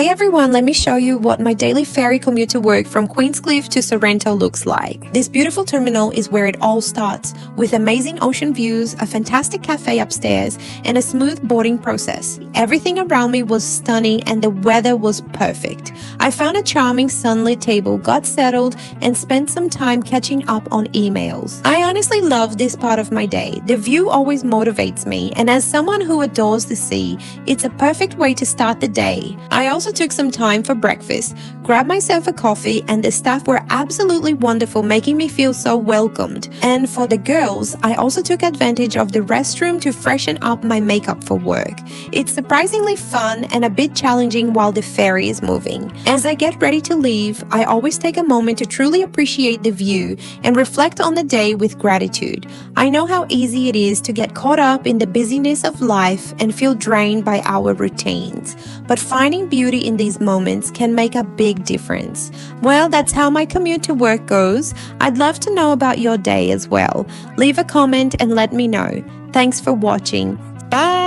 Hey everyone, let me show you what my daily ferry commute to work from Queenscliff to Sorrento looks like. This beautiful terminal is where it all starts, with amazing ocean views, a fantastic cafe upstairs, and a smooth boarding process. Everything around me was stunning and the weather was perfect. I found a charming sunlit table, got settled, and spent some time catching up on emails. I honestly love this part of my day. The view always motivates me, and as someone who adores the sea, it's a perfect way to start the day. I also took some time for breakfast, grabbed myself a coffee, and the staff were absolutely wonderful, making me feel so welcomed. And for the girls, I also took advantage of the restroom to freshen up my makeup for work. It's surprisingly fun and a bit challenging while the ferry is moving. As I get ready to leave, I always take a moment to truly appreciate the view and reflect on the day with gratitude. I know how easy it is to get caught up in the busyness of life and feel drained by our routines, but finding beauty in these moments can make a big difference. Well, that's how my commute to work goes. I'd love to know about your day as well. Leave a comment and let me know. Thanks for watching. Bye!